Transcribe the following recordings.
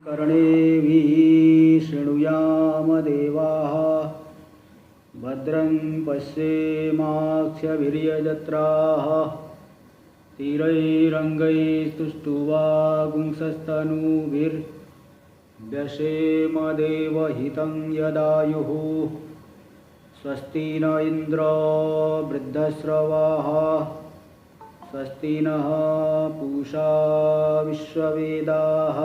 कर्णेभिः शृणुयाम देवाः भद्रं पश्येमाक्षभिर्यजत्राः स्थिरैरङ्गैस्तुष्टुवागुंसस्तनूभिर्व्यसेम देवहितं यदायुः स्वस्ति न इन्द्रो वृद्धश्रवाः स्वस्ति नः पूषा विश्ववेदाः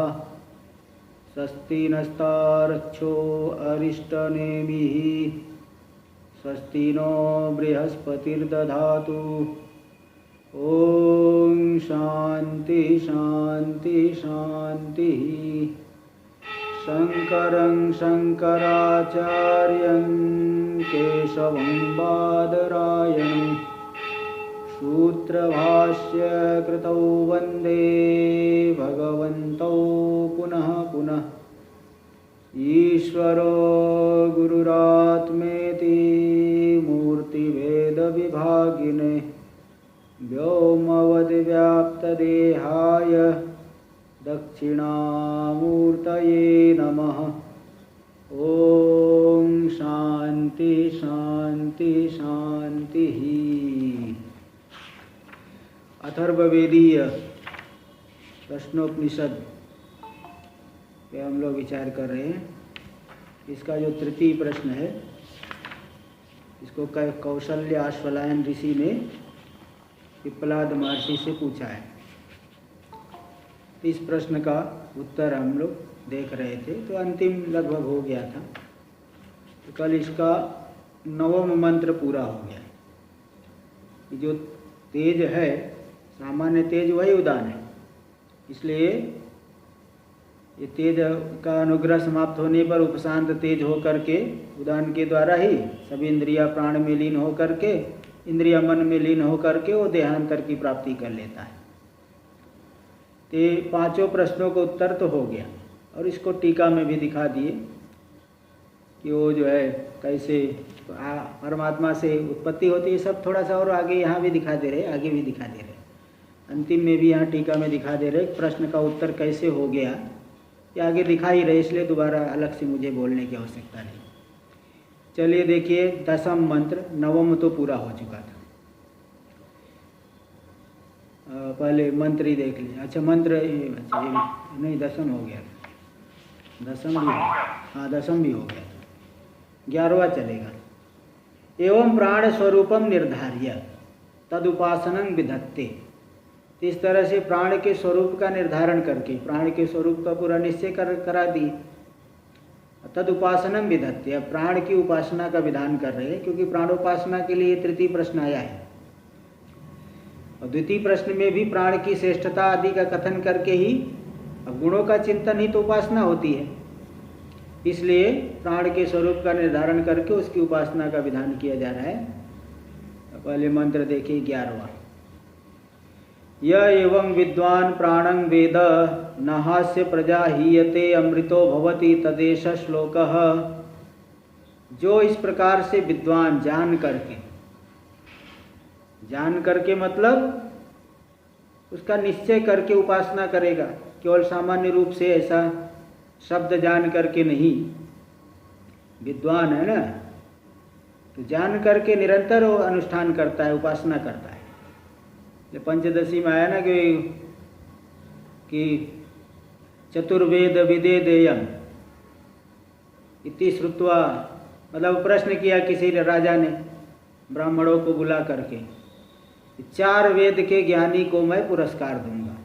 स्वस्ति नस्तार्क्ष्यो अरिष्टनेमिः स्वस्ति नो बृहस्पतिर्दधातु। ॐ शान्ति शान्ति शान्तिः। शङ्करं शङ्कराचार्यं केशवं बादरायणं सूत्रभाष्यकृतौ वन्दे भगवन्तौ पुनः पुनः। ईश्वरो गुरुरात्मेति मूर्तिभेदविभागिने व्योमवद्व्याप्तदेहाय दक्षिणामूर्तये नमः। ॐ शान्ति शान्ति शान्तिः। अथर्ववेदीय प्रश्नोपनिषद पे हम लोग विचार कर रहे हैं। इसका जो तृतीय प्रश्न है, इसको कौशल्य आश्वलायन ऋषि ने पिप्पलाद महर्षि से पूछा है। इस प्रश्न का उत्तर हम लोग देख रहे थे, तो अंतिम लगभग हो गया था। तो कल इसका 9वां मंत्र पूरा हो गया। जो तेज है, सामान्य तेज वही उदान है, इसलिए ये तेज का अनुग्रह समाप्त होने पर उपशांत तेज हो करके उदान के द्वारा ही सभी इंद्रिया प्राण में लीन हो करके, इंद्रिया मन में लीन हो करके वो देहांतर की प्राप्ति कर लेता है। ते पांचों प्रश्नों का उत्तर तो हो गया, और इसको टीका में भी दिखा दिए कि वो जो है कैसे परमात्मा से उत्पत्ति होती है। सब थोड़ा सा और आगे यहाँ भी दिखा दे रहे, आगे भी दिखा दे रहे, अंतिम में भी यहाँ टीका में दिखा दे रहे प्रश्न का उत्तर कैसे हो गया, ये आगे दिखा ही रहे, इसलिए दोबारा अलग से मुझे बोलने की आवश्यकता नहीं। चलिए देखिए, 10वां मंत्र, 9वां तो पूरा हो चुका था। पहले मंत्र ही देख लीजिए। अच्छा मंत्र नहीं, 10वां हो गया, 10वां भी, हाँ 10वां भी हो गया, 11वां चलेगा। एवं प्राण स्वरूपम निर्धार्य तदुपासनं विधत्ते। इस तरह से प्राण के स्वरूप का निर्धारण करके, प्राण के स्वरूप का पूरा निश्चय करा दी। तद उपासनम विधत्ते, अब प्राण की उपासना का विधान कर रहे हैं, क्योंकि प्राणोपासना के लिए तृतीय प्रश्न आया है। और द्वितीय प्रश्न में भी प्राण की श्रेष्ठता आदि का कथन करके ही, अब गुणों का चिंतन ही तो उपासना होती है, इसलिए प्राण के स्वरूप का निर्धारण करके उसकी उपासना का विधान किया जा रहा है। पहले मंत्र देखिए 11वां। य एवं विद्वान प्राणं वेद नहास्य प्रजा हीयते अमृतो भवति तदेश श्लोकः। जो इस प्रकार से विद्वान जान करके मतलब उसका निश्चय करके उपासना करेगा, केवल सामान्य रूप से ऐसा शब्द जान करके नहीं, विद्वान है ना, तो जान करके निरंतर वो अनुष्ठान करता है, उपासना करता है। पंचदशी में आया ना कि चतुर्वेद विदेदेयम इति श्रुत्वा, मतलब प्रश्न किया किसी राजा ने ब्राह्मणों को बुला करके, 4 वेद के ज्ञानी को मैं पुरस्कार दूंगा।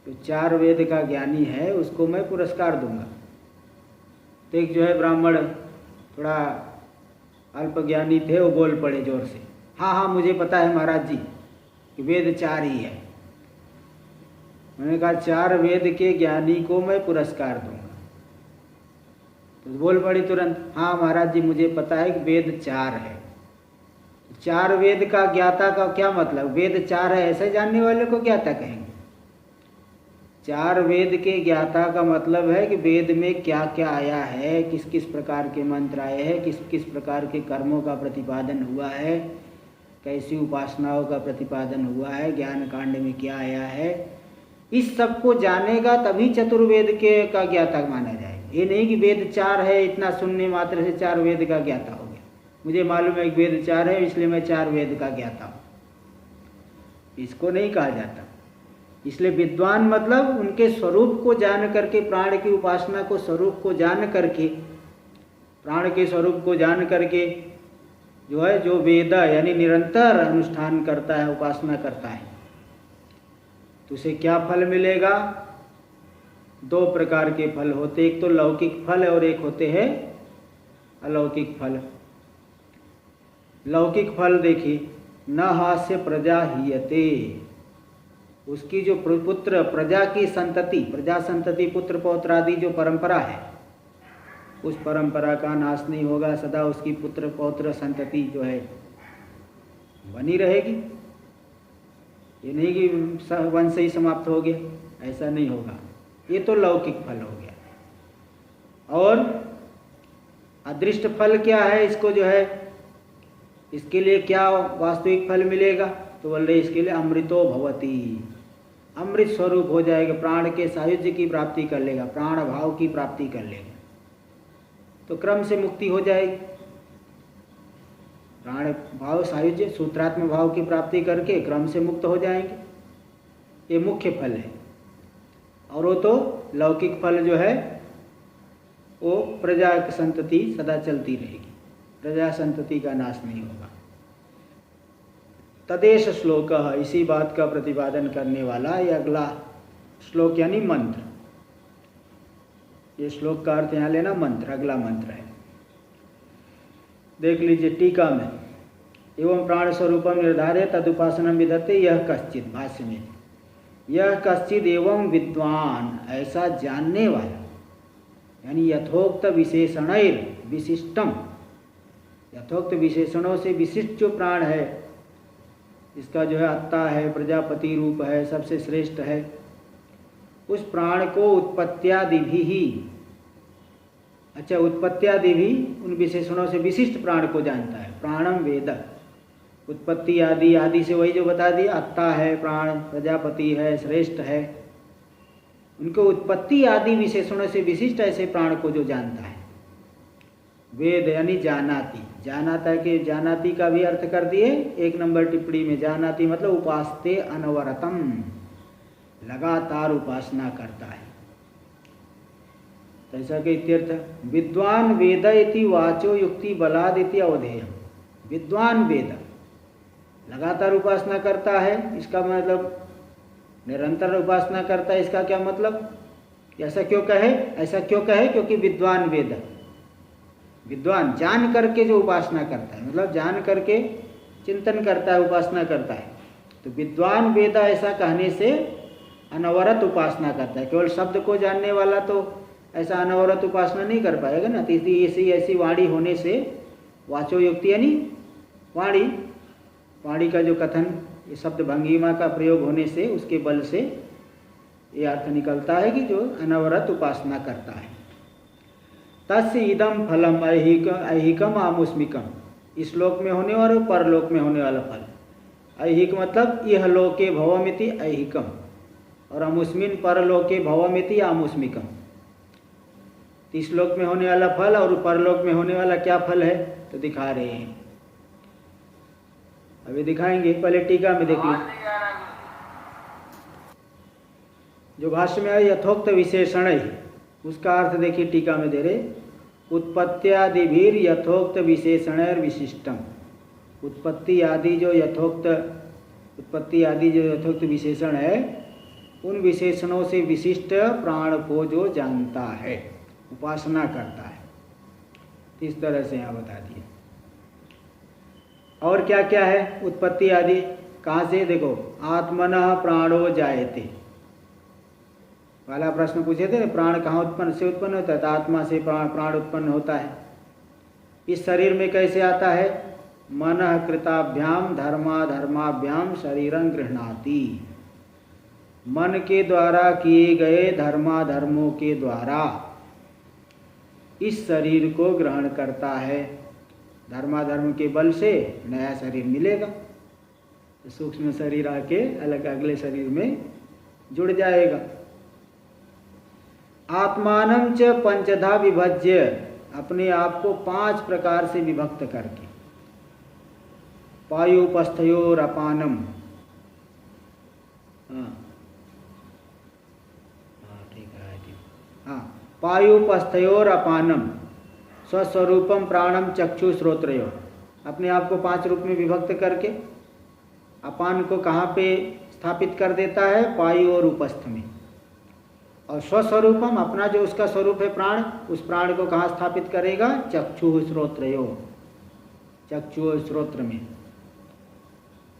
तो 4 वेद का ज्ञानी है, उसको मैं पुरस्कार दूंगा। तो एक जो है ब्राह्मण थोड़ा अल्पज्ञानी थे, वो बोल पड़े जोर से, हाँ हाँ मुझे पता है महाराज जी कि वेद 4 ही है। मैंने कहा 4 वेद के ज्ञानी को मैं पुरस्कार दूंगा। तो बोल पड़ी तुरंत, हाँ महाराज जी मुझे पता है कि वेद 4 है। 4 वेद का ज्ञाता का क्या मतलब, वेद 4 है ऐसे जानने वाले को ज्ञाता कहेंगे। 4 वेद के ज्ञाता का मतलब है कि वेद में क्या क्या आया है, किस किस प्रकार के मंत्र आए हैं, किस किस प्रकार के कर्मों का प्रतिपादन हुआ है, कैसी उपासनाओं का प्रतिपादन हुआ है, ज्ञान कांड में क्या आया है, इस सब को जानेगा तभी चतुर्वेद के का ज्ञाता माना जाएगा। ये नहीं कि वेद 4 है, इतना सुनने मात्र से 4 वेद का ज्ञाता हो गया। मुझे मालूम है कि वेद 4 है इसलिए मैं 4 वेद का ज्ञाता हूँ, इसको नहीं कहा जाता। इसलिए विद्वान मतलब उनके स्वरूप को जान करके, प्राण की उपासना को स्वरूप को जान करके, प्राण के स्वरूप को जान करके जो है, जो वेद यानी निरंतर अनुष्ठान करता है, उपासना करता है, तो उसे क्या फल मिलेगा? 2 प्रकार के फल होते, एक तो लौकिक फल और एक होते हैं अलौकिक फल। लौकिक फल देखिए, न हास्य प्रजा हीयते, उसकी जो पुत्र प्रजा की संतति, प्रजा संतति पुत्र पौत्र आदि जो परंपरा है, उस परंपरा का नाश नहीं होगा, सदा उसकी पुत्र पौत्र संतति जो है बनी रहेगी। ये नहीं कि वंश ही समाप्त हो गया, ऐसा नहीं होगा। ये तो लौकिक फल हो गया। और अदृष्ट फल क्या है? इसको जो है, इसके लिए क्या वास्तविक फल मिलेगा? तो बोल रहे इसके लिए अमृतो भवति, अमृत स्वरूप हो जाएगा, प्राण के सायुज्य की प्राप्ति कर लेगा, प्राण भाव की प्राप्ति कर लेगा, तो क्रम से मुक्ति हो जाएगी। प्राण भाव सायुज्य सूत्रात्म भाव की प्राप्ति करके क्रम से मुक्त हो जाएंगे। ये मुख्य फल है। और वो तो लौकिक फल जो है वो प्रजा संतति सदा चलती रहेगी, प्रजा संतति का नाश नहीं होगा। तदेश श्लोक, इसी बात का प्रतिपादन करने वाला ये अगला श्लोक यानी मंत्र। ये श्लोक का अर्थ यहाँ लेना मंत्र, अगला मंत्र है। देख लीजिए टीका में, एवं प्राण स्वरूपम निर्धारे तदुपासनम विधत्ते यह कश्चित, भाष्य में यह कश्चित एवं विद्वान, ऐसा जानने वाला, यानी यथोक्त विशेषणैर विशिष्टम, यथोक्त विशेषणों से विशिष्ट जो प्राण है, इसका जो है अत्ता है, प्रजापति रूप है, सबसे श्रेष्ठ है, उस प्राण को उत्पत्त्यादि भी ही, अच्छा उत्पत्त्यादि भी उन विशेषणों से विशिष्ट प्राण को जानता है। प्राणम वेद, उत्पत्ति आदि, आदि से वही जो बता दिया, अत्ता है, प्राण प्रजापति है, श्रेष्ठ है, उनको उत्पत्ति आदि विशेषणों से विशिष्ट ऐसे प्राण को जो जानता है। वेद यानी जानाति, जानाता के जानाति का भी अर्थ कर दिए 1 नंबर टिप्पणी में। जानाति मतलब उपासते अनवरतम, लगातार उपासना करता है, तो ऐसा के इत्यर्थ। विद्वान वेद इति वाचो युक्ति बलाद इति अवधेय, विद्वान वेद लगातार उपासना करता है, इसका मतलब निरंतर उपासना करता है। इसका क्या मतलब? ऐसा क्यों कहे? ऐसा क्यों कहे? क्योंकि विद्वान वेद, विद्वान जान करके जो उपासना करता है, मतलब जान करके चिंतन करता है, उपासना करता है, तो विद्वान वेद ऐसा कहने से अनवरत उपासना करता है। केवल शब्द को जानने वाला तो ऐसा अनवरत उपासना नहीं कर पाएगा ना। तो ऐसी वाणी होने से, वाचो युक्ति यानी वाणी, वाणी का जो कथन, ये शब्द भंगिमा का प्रयोग होने से, उसके बल से ये अर्थ निकलता है कि जो अनवरत उपासना करता है। तस्य इदम फलम ऐहिकम आमुष्मिकम, इस लोक में होने वाला परलोक में होने वाला फल। ऐहिक मतलब यह लोके भवमिति ऐहिकम, और अमुष्मिन परलोके भवमिति आमुष्मिकम। इस लोक में होने वाला फल और परलोक में होने वाला क्या फल है तो दिखा रहे हैं, अभी दिखाएंगे। पहले टीका में देखिए, जो भाष्य में है यथोक्त विशेषण है, उसका अर्थ देखिए टीका में दे रहे, उत्पत्त्यादिभिर यथोक्त विशेषणैर विशिष्टम। उत्पत्ति आदि जो यथोक्त, उत्पत्ति आदि जो यथोक्त विशेषण है, उन विशेषणों से विशिष्ट प्राण को जो जानता है, उपासना करता है, इस तरह से यहाँ बता दिया। और क्या क्या है उत्पत्ति आदि? कहाँ से? देखो, आत्मनः प्राणो जायते वाला प्रश्न पूछे थे, प्राण कहाँ उत्पन्न से उत्पन्न होता है? तो आत्मा से प्राण उत्पन्न होता है। इस शरीर में कैसे आता है? मनः कृताभ्याम धर्माधर्माभ्याम शरीरं गृह्णाति, मन के द्वारा किए गए धर्माधर्मों के द्वारा इस शरीर को ग्रहण करता है। धर्माधर्म के बल से नया शरीर मिलेगा, सूक्ष्म शरीर आके अलग अगले शरीर में जुड़ जाएगा। आत्मानं च पंचधा विभज्य, अपने आप को 5 प्रकार से विभक्त करके, पायुपस्थयोर अपानम, पायुपस्थयोर अपानम स्वस्वरूपम प्राणम चक्षु श्रोत्रयो, अपने आप को 5 रूप में विभक्त करके अपान को कहाँ पे स्थापित कर देता है? पायु और उपस्थ में। और स्वस्वरूपम, अपना जो उसका स्वरूप है प्राण, उस प्राण को कहाँ स्थापित करेगा? चक्षु श्रोत्रयो, चक्षु और श्रोत्र में।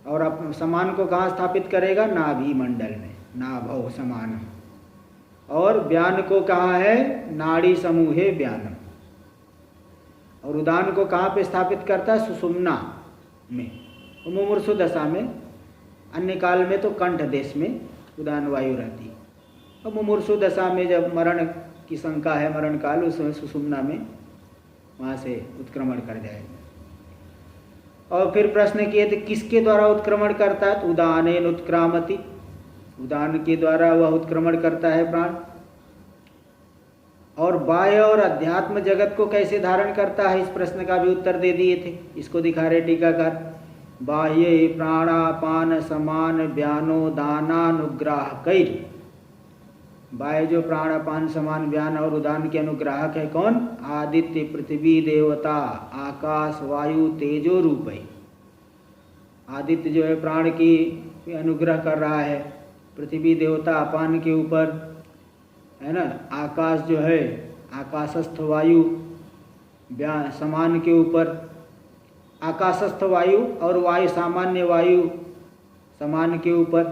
और समान को कहाँ स्थापित करेगा? नाभि मंडल में, नाभौ समान। और व्यान को कहाँ है? नाड़ी समूहे व्यानम। और उदान को कहाँ पे स्थापित करता है? सुषुम्ना में, मुमूर्षु दशा में। अन्य काल में तो कंठ देश में उदान वायु रहती है। और मुमूर्षु दशा में जब मरण की शंका है, मरण काल, उस समय सुषुम्ना में वहाँ से उत्क्रमण कर जाएगा। और फिर प्रश्न किए थे किसके द्वारा उत्क्रमण करता है? तो उदानेन उत्क्रामति, उदान के द्वारा वह उत्क्रमण करता है प्राण। और बाह्य और अध्यात्म जगत को कैसे धारण करता है, इस प्रश्न का भी उत्तर दे दिए थे। इसको दिखा रहे टीकाकार। बाह्य प्राणापान समान व्यानो दानानुग्राहकैः, बाह्य जो प्राणापान समान व्यान और उदान के अनुग्राहक है कौन? आदित्य पृथ्वी देवता आकाश वायु तेजो रूप है। आदित्य जो है प्राण की अनुग्रह कर रहा है, पृथ्वी देवता अपान के ऊपर है ना, आकाश जो है आकाशस्थ वायु समान के ऊपर, आकाशस्थ वायु और वायु सामान्य वायु समान के ऊपर,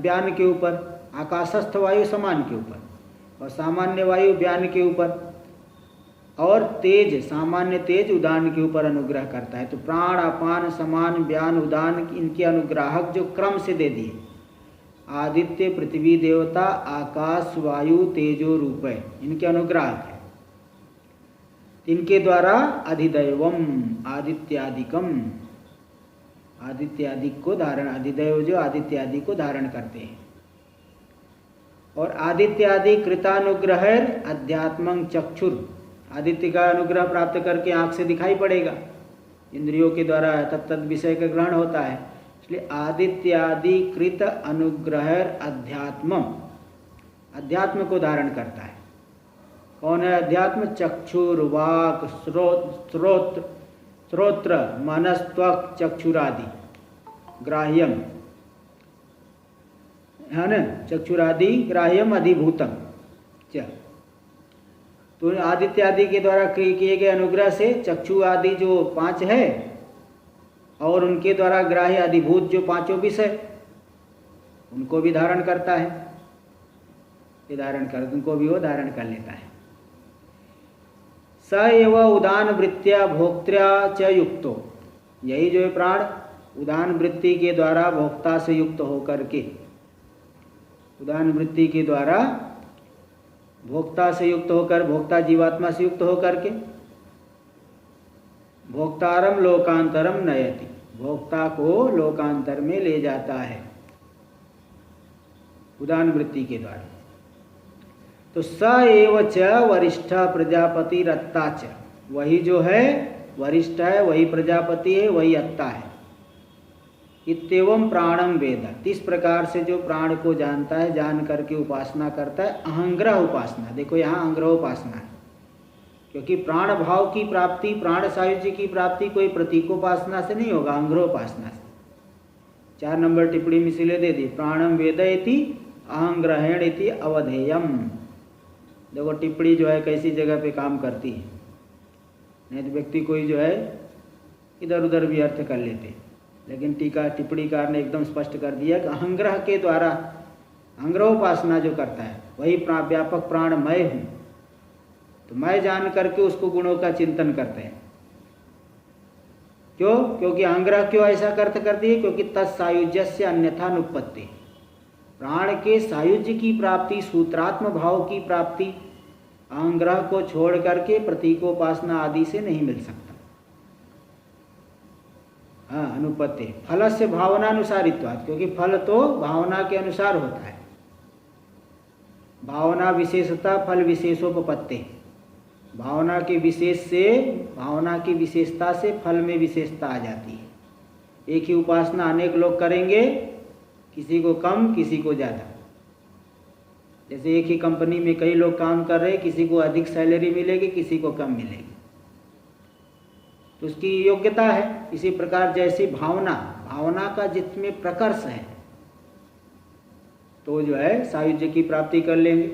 व्यान के ऊपर, आकाशस्थ वायु समान के ऊपर और सामान्य वायु व्यान के ऊपर, और तेज सामान्य तेज उदान के ऊपर अनुग्रह करता है। तो प्राण अपान समान व्यान उदान इनके अनुग्राहक जो क्रम से दे दिए, आदित्य पृथ्वी देवता आकाश वायु तेजो रूप है, इनके अनुग्राहक है। इनके द्वारा अधिदैवम आदित्यादिकम, आदित्यादिक को धारण, अधिदैव जो आदित्यादि को धारण करते हैं। और आदित्यादि कृतानुग्रह अध्यात्मं चक्षुर, आदित्य का अनुग्रह प्राप्त करके आँख से दिखाई पड़ेगा, इंद्रियों के द्वारा तत्त विषय का ग्रहण होता है। इसलिए आदित्यादि कृत अनुग्रह अध्यात्मम, अध्यात्म को धारण करता है। कौन है अध्यात्म? चक्षुर वाक श्रोत्र मनस्त्वक चक्षुरादि ग्राह्यम है ना, चक्षुरादि ग्राह्यम अधिभूतम च। तो आदित्य आदि के द्वारा किए गए अनुग्रह से चक्षु आदि जो 5 है और उनके द्वारा ग्राह्य अधिभूत जो 5 विषय, उनको भी धारण करता है। ये धारण कर, उनको भी वो धारण कर लेता है। स एव उदान वृत्त्या भोक्त्या च युक्तो, यही जो है प्राण उदान वृत्ति के द्वारा भोक्ता से युक्त होकर के, उदान वृत्ति के द्वारा भोक्ता से युक्त होकर, भोक्ता जीवात्मा से युक्त होकर के भोक्तारम लोकांतरम नयति, भोक्ता को लोकांतर में ले जाता है उदान वृत्ति के द्वारा। तो स एव च वरिष्ठ प्रजापति रत्ता च, वही जो है वरिष्ठ है, वही प्रजापति है, वही अत्ता है। इत्येवं प्राणम वेद, इस प्रकार से जो प्राण को जानता है, जान करके उपासना करता है। अहंग्रह उपासना, देखो यहाँ अंग्रह उपासना है, क्योंकि प्राण भाव की प्राप्ति, प्राण सायुज्य की प्राप्ति कोई प्रतीकोपासना से नहीं होगा, अंग्रहोपासना से। 4 नंबर टिप्पणी में इसीलिए दे दी, प्राणम वेद इति अहंग्रहेण इति अवधेयम। देखो टिप्पणी जो है कैसी जगह पे काम करती है, नहीं तो व्यक्ति कोई जो है इधर उधर भी अर्थ कर लेते, लेकिन टिप्पणीकार ने एकदम स्पष्ट कर दिया कि अहंग्रह के द्वारा, अंग्रहोपासना जो करता है वही व्यापक प्राण मैं हूँ, तो मैं जान करके उसको गुणों का चिंतन करते हैं। क्यों? क्योंकि अहंग्रह क्यों ऐसा अर्थ कर दिए? क्योंकि तत्सायुज्य से अन्यथा नुपत्ति, प्राण के सायुज्य की प्राप्ति, सूत्रात्म भाव की प्राप्ति अहंग्रह को छोड़ करके प्रतीकोपासना आदि से नहीं मिल सकता। हाँ, अनुपत्ति फल से भावनानुसारित्वात्, क्योंकि फल तो भावना के अनुसार होता है, भावना विशेषता फल विशेषोपपत्ति। भावना के विशेष से, भावना की विशेषता से फल में विशेषता आ जाती है। एक ही उपासना अनेक लोग करेंगे, किसी को कम किसी को ज़्यादा। जैसे एक ही कंपनी में कई लोग काम कर रहे हैं, किसी को अधिक सैलरी मिलेगी, किसी को कम मिलेगी, तो उसकी योग्यता है। इसी प्रकार जैसी भावना, भावना का जितने प्रकर्ष है तो जो है सायुज्य की प्राप्ति कर लेंगे।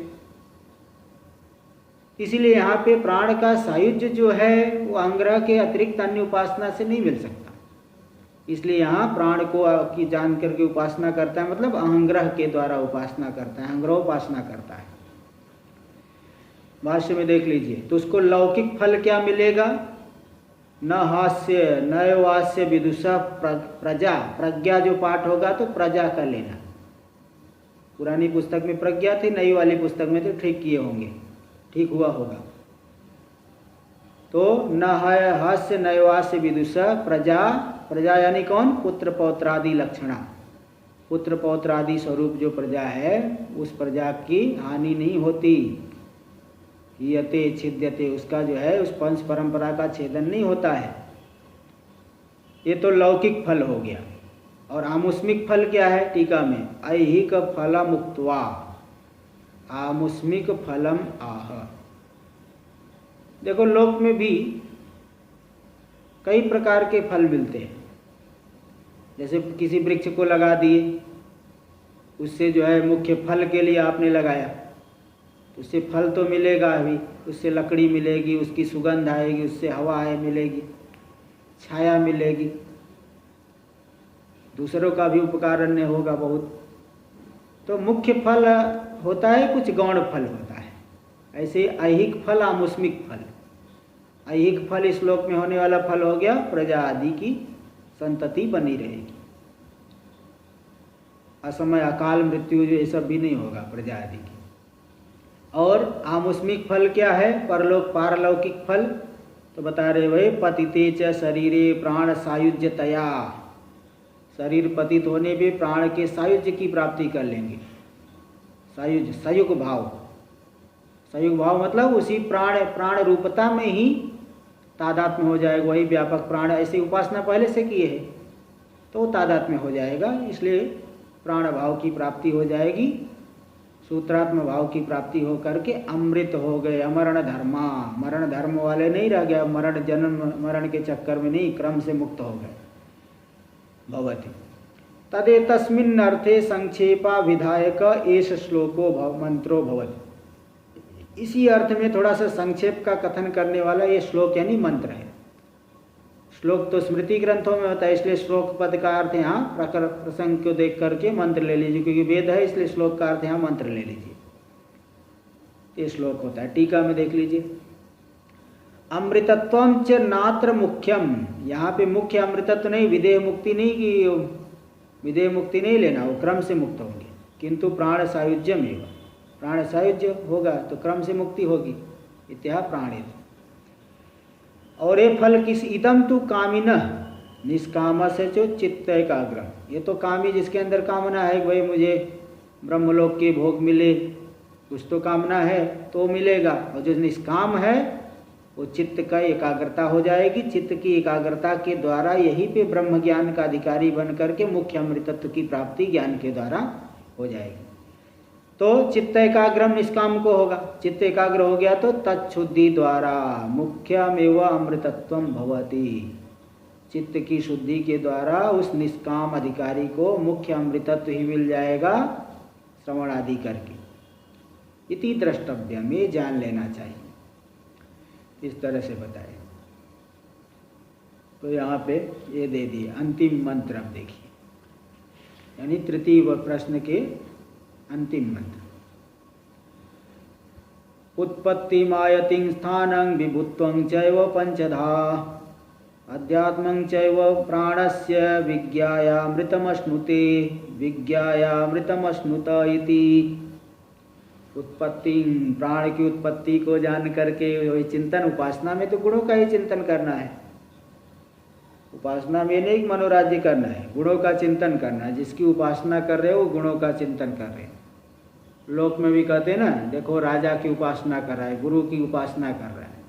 इसीलिए यहाँ पे प्राण का सायुज्य जो है वो अंग्रह के अतिरिक्त अन्य उपासना से नहीं मिल सकता। इसलिए यहाँ प्राण को की जान करके उपासना करता है, मतलब अहंग्रह के द्वारा उपासना करता है, अहंग्रह उपासना करता है। भाष्य में देख लीजिए, तो उसको लौकिक फल क्या मिलेगा? न हास्य नयवास्य विदुषा प्रजा, प्रज्ञा जो पाठ होगा तो प्रजा का लेना। पुरानी पुस्तक में प्रज्ञा थी, नई वाली पुस्तक में तो ठीक किए होंगे, ठीक हुआ होगा। तो न हास्य नयवास्य विदुषा प्रजा, प्रजा यानी कौन? पुत्र पौत्रादि लक्षणा, पुत्र पौत्रादि स्वरूप जो प्रजा है उस प्रजा की हानि नहीं होती। यते छिद्यते, उसका जो है उस वंश परंपरा का छेदन नहीं होता है। ये तो लौकिक फल हो गया। और आमुष्मिक फल क्या है? टीका में ऐहिक फलम उक्त्वा आमुष्मिक फलम आह। देखो लोक में भी कई प्रकार के फल मिलते हैं। जैसे किसी वृक्ष को लगा दिए, उससे जो है मुख्य फल के लिए आपने लगाया, तो उससे फल तो मिलेगा अभी, उससे लकड़ी मिलेगी, उसकी सुगंध आएगी, उससे हवा मिलेगी, छाया मिलेगी, दूसरों का भी उपकारण्य होगा बहुत। तो मुख्य फल होता है, कुछ गौण फल होता है। ऐसे ऐहिक फल आमुष्मिक फल। ऐहिक फल इस श्लोक में होने वाला फल हो गया, प्रजा आदि की संतति बनी रहेगी, असमय अकाल मृत्यु जो ये सब भी नहीं होगा प्रजा आदि की। और आमुष्मिक फल क्या है? परलोक पारलौकिक फल। तो बता रहे भाई पतिते च शरीरे प्राण सायुज्यतया, शरीर पतित होने पे प्राण के सायुज्य की प्राप्ति कर लेंगे। सायुज्य संयुग भाव, संयुग भाव मतलब उसी प्राण रूपता में ही तादात्म्य हो जाएगा, वही व्यापक प्राण। ऐसी उपासना पहले से किए है तो तादात्म्य हो जाएगा, इसलिए प्राण भाव की प्राप्ति हो जाएगी। सूत्रात्म भाव की प्राप्ति हो करके अमृत हो गए, अमरण धर्मा, मरण धर्म वाले नहीं रह गया, मरण जन्म मरण के चक्कर में नहीं, क्रम से मुक्त हो गए। भवति तदेतस्मिन् अर्थे संक्षेपा विधायक एष श्लोको मंत्रो भवति। इसी अर्थ में थोड़ा सा संक्षेप का कथन करने वाला ये श्लोक यानी मंत्र है। श्लोक तो स्मृति ग्रंथों में होता है, इसलिए श्लोक पद का अर्थ यहाँ प्रकर प्रसंग को देख करके मंत्र ले लीजिए, क्योंकि वेद है इसलिए श्लोक का अर्थ यहाँ मंत्र ले लीजिए। ये श्लोक होता है। टीका में देख लीजिए, अमृतत्वम च नात्र मुख्यम, यहाँ पे मुख्य अमृतत्व नहीं, विदेह मुक्ति नहीं, कि विदेह मुक्ति नहीं लेना, वो क्रम से मुक्त होंगे। किंतु प्राण सायुज्यम एवं, प्राण सायुज्य होगा तो क्रम से मुक्ति होगी। इत्या प्राणित। और ये फल किस? इदम तु कामिनः निष्काम से जो चित्त एकाग्र, ये तो कामी जिसके अंदर कामना है कि भाई मुझे ब्रह्मलोक के भोग मिले, कुछ तो कामना है तो मिलेगा। और जो निष्काम है वो चित्त का एकाग्रता हो जाएगी। चित्त की एकाग्रता के द्वारा यहीं पे ब्रह्म ज्ञान का अधिकारी बन करके मुख्य अमृतत्व की प्राप्ति ज्ञान के द्वारा हो जाएगी। तो चित्त एकाग्रम निष्काम को होगा, चित्त एकाग्र हो गया तो तत्शुद्धि द्वारा मुख्यमेव अमृतत्वम भवति। चित्त की शुद्धि के द्वारा उस निष्काम अधिकारी को मुख्य अमृतत्व ही मिल जाएगा, श्रवण आदि करके। इति द्रष्टव्य में जान लेना चाहिए। इस तरह से बताए। तो यहाँ पे ये दे दिए अंतिम मंत्र। अब देखिए, यानी तृतीय प्रश्न के अंतिम मंत्र। उत्पत्ति मायतिं स्थानं विभुत्वं चैव पंचधा अध्यात्मं चैव प्राणस्य विज्ञायामृतमश्नुते विज्ञायामृतमश्नुत इति। उत्पत्ति, प्राण की उत्पत्ति को जान करके वही चिंतन। उपासना में तो गुणों का ही चिंतन करना है। उपासना में नहीं मनोराज्य करना है, गुणों का चिंतन करना है। जिसकी उपासना कर रहे हो वो गुणों का चिंतन कर रहे हैं। लोक में भी कहते हैं ना, देखो राजा की उपासना कर रहा है, गुरु की उपासना कर रहा है,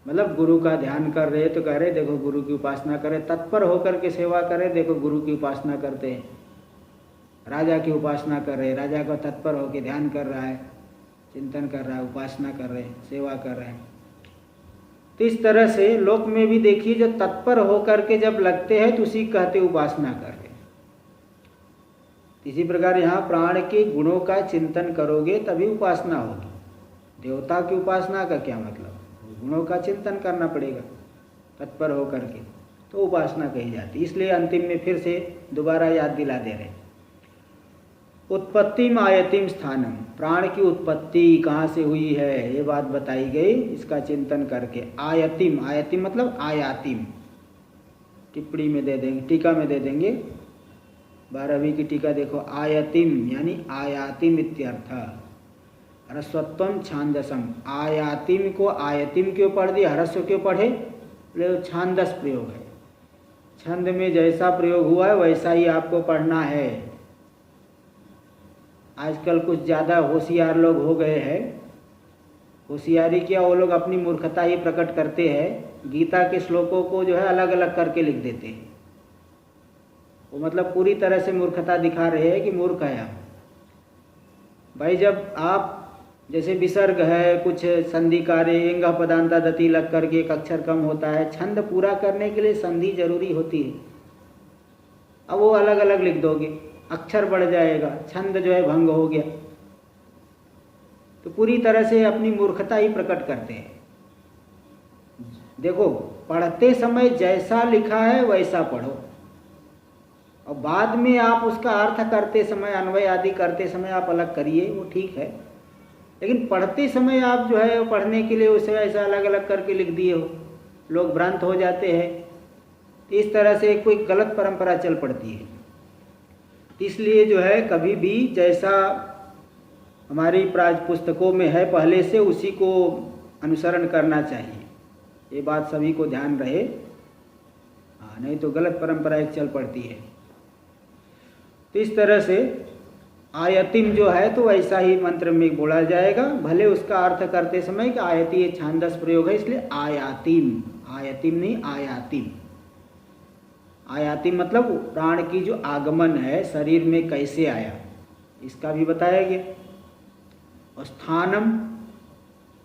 मतलब गुरु का ध्यान कर रहे तो कह रहे देखो गुरु की उपासना करे, तत्पर होकर के सेवा करे, देखो गुरु की उपासना करते हैं। राजा की उपासना कर रहे, राजा का तत्पर होकर ध्यान कर रहा है, चिंतन कर रहा है, उपासना कर रहे, सेवा कर रहे हैं। तो इस तरह से लोक में भी देखिए, जो तत्पर होकर के जब लगते हैं तो उसी कहते उपासना कर रहे। इसी प्रकार यहाँ प्राण के गुणों का चिंतन करोगे तभी उपासना होगी। देवता की उपासना का क्या मतलब, गुणों का चिंतन करना पड़ेगा तत्पर होकर के, तो उपासना कही जाती। इसलिए अंतिम में फिर से दोबारा याद दिला दे रहे, उत्पत्तिम आयतिम स्थानम, प्राण की उत्पत्ति कहाँ से हुई है ये बात बताई गई, इसका चिंतन करके। आयतिम, आयतिम मतलब आयातिम, टिप्पणी में दे देंगे, टीका में दे देंगे, 12वीं की टीका देखो, आयतिम यानी आयातिम इत्यर्थ, ह्रस्वत्वम छांदसम। आयातिम को आयतिम क्यों पढ़ दिया, ह्रस्व क्यों पढ़े, छांदस प्रयोग है, छंद में जैसा प्रयोग हुआ है वैसा ही आपको पढ़ना है। आजकल कुछ ज़्यादा होशियार लोग हो गए हैं, होशियारी क्या, वो लोग अपनी मूर्खता ही प्रकट करते हैं। गीता के श्लोकों को जो है अलग अलग करके लिख देते हैं, वो मतलब पूरी तरह से मूर्खता दिखा रहे हैं कि मूर्ख है आप। भाई जब आप जैसे विसर्ग है, कुछ संधि कार्य, इंग पदांता दति लग करके एक अक्षर कम होता है, छंद पूरा करने के लिए संधि जरूरी होती है। अब वो अलग अलग लिख दोगे, अक्षर बढ़ जाएगा, छंद जो है भंग हो गया, तो पूरी तरह से अपनी मूर्खता ही प्रकट करते हैं। देखो पढ़ते समय जैसा लिखा है वैसा पढ़ो, और बाद में आप उसका अर्थ करते समय, अन्वय आदि करते समय आप अलग करिए, वो ठीक है। लेकिन पढ़ते समय आप जो है पढ़ने के लिए उसे ऐसा अलग अलग करके लिख दिए हो, लोग भ्रांत हो जाते हैं। तो इस तरह से कोई गलत परंपरा चल पड़ती है। इसलिए जो है कभी भी जैसा हमारी पुस्तकों में है पहले से, उसी को अनुसरण करना चाहिए, ये बात सभी को ध्यान रहे। हाँ, नहीं तो गलत परंपरा एक चल पड़ती है। तो इस तरह से आयतिम जो है तो ऐसा ही मंत्र में बोला जाएगा, भले उसका अर्थ करते समय कि आयति ये छांदस प्रयोग है, इसलिए आयातिम, आयतिम नहीं आयातिम। आयातिम मतलब प्राण की जो आगमन है शरीर में कैसे आया, इसका भी बताया गया। और स्थानम,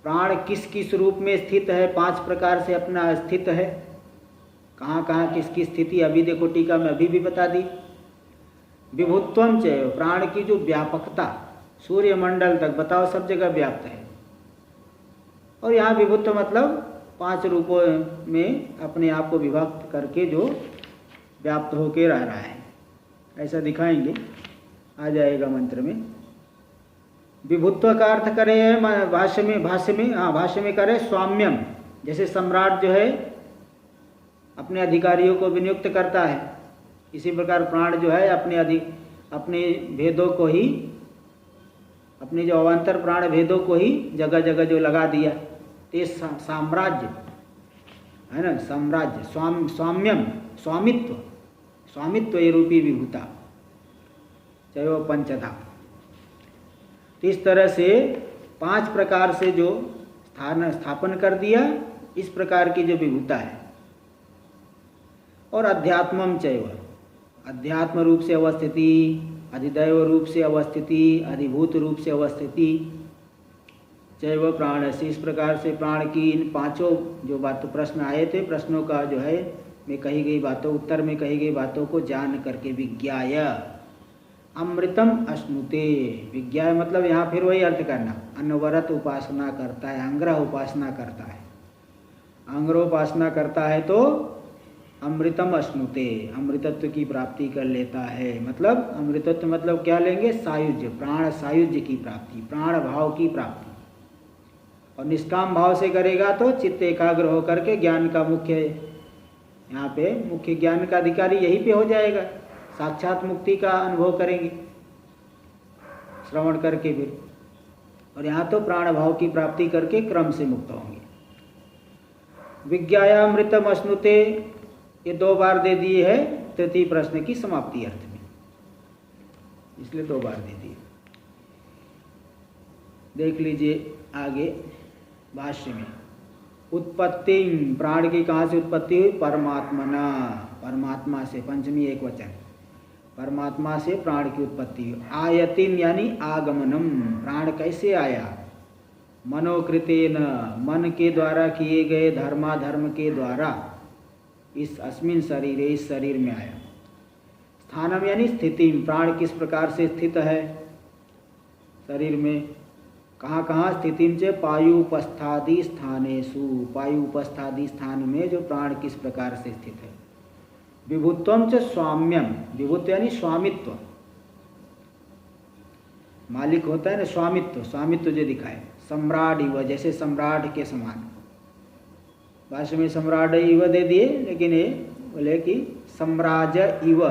प्राण किस किस रूप में स्थित है, 5 प्रकार से अपना स्थित है, कहाँ कहाँ किसकी स्थिति अभी देखो टीका में अभी भी बता दी। विभुत्वम च, प्राण की जो व्यापकता सूर्यमंडल तक, बताओ सब जगह व्याप्त है। और यहाँ विभुत्व मतलब 5 रूपों में अपने आप को विभक्त करके जो व्याप्त होके रह रहा है, ऐसा दिखाएंगे, आ जाएगा मंत्र में। विभुत्व का अर्थ करे भाष्य में करे स्वाम्यम, जैसे सम्राट जो है अपने अधिकारियों को विनियुक्त करता है, इसी प्रकार प्राण जो है अपने भेदों को ही, अपने जो अवान्तर प्राण भेदों को ही जगह जगह जो लगा दिया, तो ये साम्राज्य है ना, साम्राज्य, स्वाम्यम स्वामित्व, स्वामित्व ये रूपी विभूता, चाहे वो पंचधा। तो इस तरह से 5 प्रकार से जो स्थापन कर दिया, इस प्रकार की जो विभूता है। और अध्यात्मम चैव, अध्यात्म रूप से अवस्थिति, अधिदैव रूप से अवस्थिति, अधिभूत रूप से अवस्थिति, चैव प्राण से, इस प्रकार से प्राण की इन 5 जो बात प्रश्न आए थे, प्रश्नों का जो है में कही गई बातों, उत्तर में कही गई बातों को जान करके विज्ञाय अमृतम अश्नुते। विज्ञाय मतलब यहाँ फिर वही अर्थ करना, अनवरत उपासना करता है, अंग्रह उपासना करता है, अंग्रह उपासना करता है तो अमृतम अश्नुते, अमृतत्व की प्राप्ति कर लेता है। मतलब अमृतत्व मतलब क्या लेंगे, सायुज्य, प्राण सायुज्य की प्राप्ति, प्राण भाव की प्राप्ति। और निष्काम भाव से करेगा तो चित्त एकाग्र होकर के ज्ञान का मुख्य, यहाँ पे मुख्य ज्ञान का अधिकारी यहीं पे हो जाएगा, साक्षात मुक्ति का अनुभव करेंगे श्रवण करके फिर। और यहाँ तो प्राण भाव की प्राप्ति करके क्रम से मुक्त होंगे। विज्ञायामृतम अश्नुते ये 2 बार दे दिए है तृतीय प्रश्न की समाप्ति अर्थ में, इसलिए 2 बार दे दिए। देख लीजिए आगे भाष्य में, उत्पत्ति, प्राण की कहाँ से उत्पत्ति हुई? परमात्मना, परमात्मा से, पंचमी एक वचन, परमात्मा से प्राण की उत्पत्ति हुई। आयतिन यानी आगमनम, प्राण कैसे आया? मनोकृतेन, मन के द्वारा किए गए धर्माधर्म के द्वारा इस अस्मिन शरीर, इस शरीर में आया। स्थानम यानी स्थिति, प्राण किस प्रकार से स्थित है शरीर में? कहाँ कहाँ स्थिति च पायुपस्थादि स्थानेषु, पायुपस्थादि स्थान में जो प्राण किस प्रकार से स्थित है। विभुत्वम च स्वाम्यम, विभुत्व यानी स्वामित्व, मालिक होता है ना, स्वामित्व, स्वामित्व जो दिखाए। सम्राट इव, जैसे सम्राट के समान, भाषा में सम्राट इव दे दिए, लेकिन ये बोले कि सम्राज इव,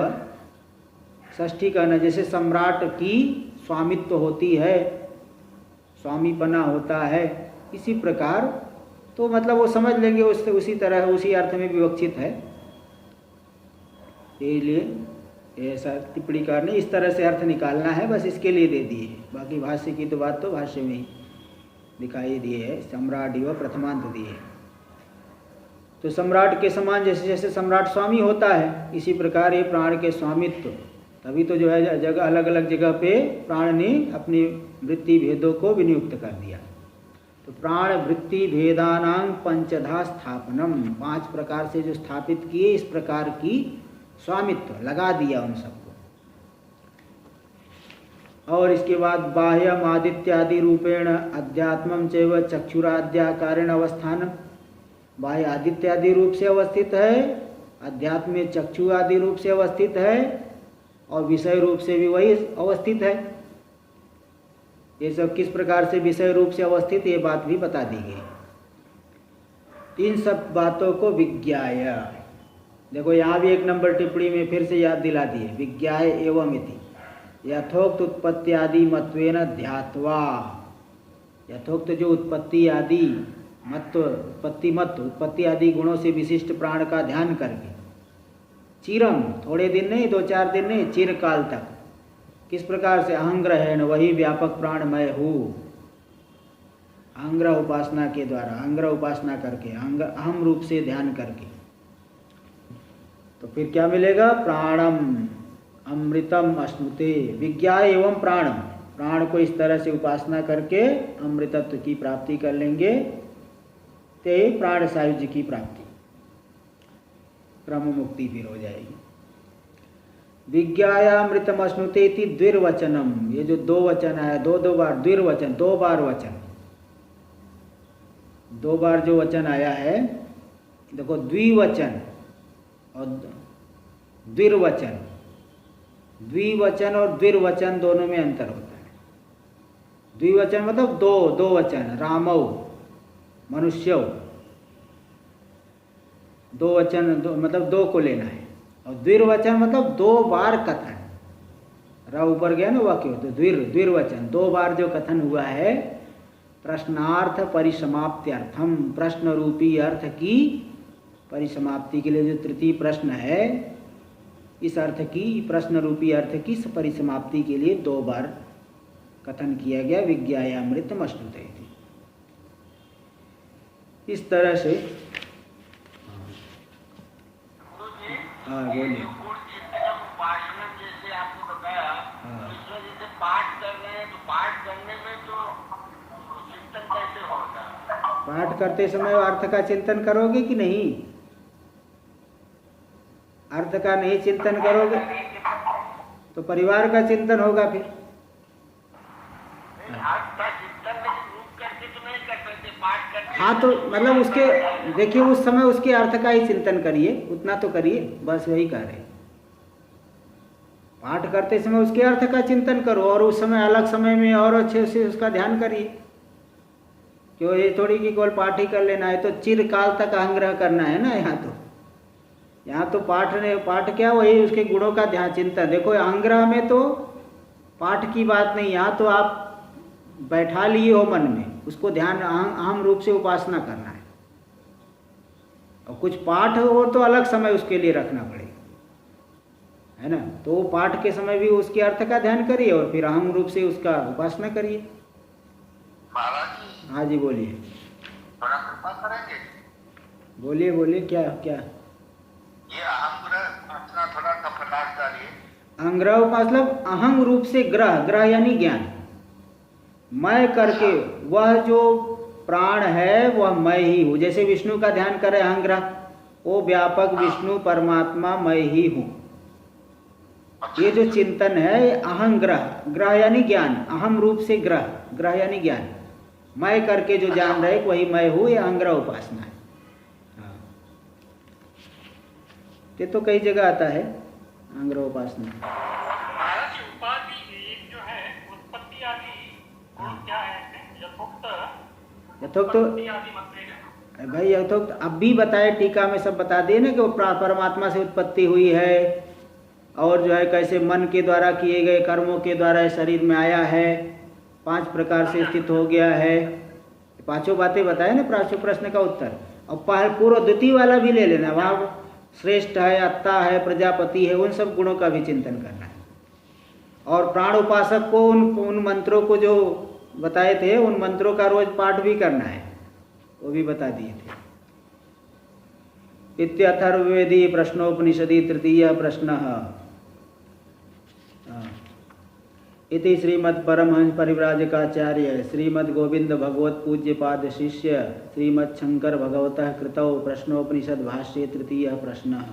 षष्ठी कहना, जैसे सम्राट की स्वामित्व होती है, स्वामीपना होता है, इसी प्रकार। तो मतलब वो समझ लेंगे उससे, उसी तरह, उसी अर्थ में विवक्षित है। इसलिए ऐसा टिप्पणीकार ने इस तरह से अर्थ निकालना है, बस इसके लिए दे दिए। बाकी भाष्य की तो बात तो भाष्य में ही दिखाई दिए है, सम्राट व प्रथमांत दिए। तो सम्राट के समान, जैसे जैसे सम्राट स्वामी होता है, इसी प्रकार ये प्राण के स्वामित्व, तभी तो जो है जगह, अलग अलग जगह पे प्राण ने अपनी वृत्ति भेदों को विनियुक्त कर दिया। तो प्राण वृत्ति भेदानां पंचधा स्थापनम, 5 प्रकार से जो स्थापित किए, इस प्रकार की स्वामित्व लगा दिया उन सबको। और इसके बाद बाह्यम आदित्यादि रूपेण अध्यात्मम चैव चक्षुराद्याकारेण अवस्थानम, बाह्य आदित्यादि रूप से अवस्थित है, अध्यात्म में चक्षु आदि रूप से अवस्थित है, और विषय रूप से भी वही अवस्थित है। ये सब किस प्रकार से विषय रूप से अवस्थित, ये बात भी बता दी गई। इन सब बातों को विज्ञाय, देखो यहाँ भी 1 नंबर टिप्पणी में फिर से याद दिला दिए, विज्ञाय एवं इति यथोक्त उत्पत्ति आदि मत्वेन ध्यात्वा, यथोक्त जो उत्पत्ति आदि मत्व, उत्पत्ति आदि गुणों से विशिष्ट प्राण का ध्यान करके, चिरम, थोड़े दिन नहीं, 2-4 दिन नहीं, चिरकाल तक, किस प्रकार से? अहंग्रहेण, वही व्यापक प्राण मैं हूँ, अहंग्रह उपासना के द्वारा, अहंग्रह उपासना करके, अहम रूप से ध्यान करके, तो फिर क्या मिलेगा? प्राणम अमृतम अश्नुते, विज्ञा एवं प्राणम, प्राण को इस तरह से उपासना करके अमृतत्व की प्राप्ति कर लेंगे, ते प्राण सायुज्य की प्राप्ति, ब्रह्म मुक्ति फिर हो जाएगी। विज्ञायामृतम अश्नुते इति द्विर्वचनम, ये जो 2 वचन आया, 2 बार द्विर्वचन, 2 बार वचन, 2 बार जो वचन आया है, देखो द्विवचन और द्विर्वचन, द्विवचन और द्विर्वचन दोनों में अंतर होता है। द्विवचन मतलब 2 वचन, रामौ, मनुष्यो, 2 वचन, मतलब 2 को लेना है। और द्विर्वचन मतलब 2 बार कथन, र ऊपर गया ना वाक्य, तो द्विर्वचन 2 बार जो कथन हुआ है, प्रश्नार्थ परिसमाप्त्यर्थम, प्रश्न रूपी अर्थ की परिसमाप्ति के लिए जो तृतीय प्रश्न है, इस अर्थ की, प्रश्न रूपी अर्थ की परिसमाप्ति के लिए 2 बार कथन किया गया, विज्ञायामृतम अश्नुते। इस तरह से, हाँ बोलिए। उपासना जैसे आपने बताया, इसमें जैसे पाठ कर रहे हैं, तो पाठ करने में तो चिंतन कैसे होगा? पाठ करते समय अर्थ का चिंतन करोगे कि नहीं? अर्थ का नहीं चिंतन करोगे तो परिवार का चिंतन होगा फिर। अर्थ का चिंतन रूप करके तो नहीं कर सकते, पाठ करके। हाँ तो मतलब उसके, देखिए उस समय उसके अर्थ का ही चिंतन करिए, उतना तो करिए, बस वही कह रहे। पाठ करते समय उसके अर्थ का चिंतन करो, और उस समय अलग समय में और अच्छे से उसका ध्यान करिए। क्यों ये थोड़ी कि केवल पाठ ही कर लेना है, तो चिरकाल तक अहंग्रह करना है ना। यहाँ तो पाठ क्या, वही उसके गुणों का ध्यान चिंतन। देखो अहंग्रह में तो पाठ की बात नहीं, यहाँ तो आप बैठा लिए हो मन में, उसको ध्यान अहम रूप से उपासना करना है। और कुछ पाठ हो तो अलग समय उसके लिए रखना पड़ेगा, है ना। तो पाठ के समय भी उसके अर्थ का ध्यान करिए, और फिर अहम रूप से उसका उपासना करिए। महाराज जी, हाँ जी बोलिए, थोड़ा कृपा करेंगे। बोलिए बोलिए, क्या क्या? ये अहंग्रह अपना थोड़ा सा प्रकाश डालिए। अंग्रह मतलब अहंग रूप से ग्रह, ग्रह यानी ज्ञान, मैं करके वह जो प्राण है वह मैं ही हूँ। जैसे विष्णु का ध्यान करे अहंग्रह, वो व्यापक विष्णु परमात्मा मैं ही हूँ। ये जो चिंतन है अहंग्रह, ग्रह यानी ज्ञान, अहम रूप से ग्रह, ग्रह यानी ज्ञान, मैं करके जो जान रहे वही मैं हूँ, ये अहंग्रह उपासना है। हाँ, ये तो कई जगह आता है अहंग्रह उपासना। महाराज जी, उपाधि एक जो है उत्पत्ति आदि गुण क्या है? यथोक्त तो भाई यथोक्त अब भी बताए, टीका में सब बता दिए ना कि वो परमात्मा से उत्पत्ति हुई है, और जो है कैसे मन के द्वारा किए गए कर्मों के द्वारा शरीर में आया है, 5 प्रकार से स्थित हो गया है। पांचों बातें बताए ना प्राचीन प्रश्न का उत्तर। अब पूर्व द्वितीय वाला भी ले लेना, वहाँ श्रेष्ठ है, अत्ता है, प्रजापति है, उन सब गुणों का भी चिंतन करना है। और प्राण उपासक को उन मंत्रों को जो बताए थे, उन मंत्रों का रोज पाठ भी करना है, वो भी बता दिए थे। इत्यथर्ववेदी प्रश्नोपनिषदि तृतीय प्रश्न इति श्रीमद् परमहंस परिव्राजकाचार्य श्रीमद् गोविंद भगवत पूज्य पाद शिष्य श्रीमद् शंकर भगवतः कृतौ प्रश्नोपनिषद भाष्ये तृतीय प्रश्न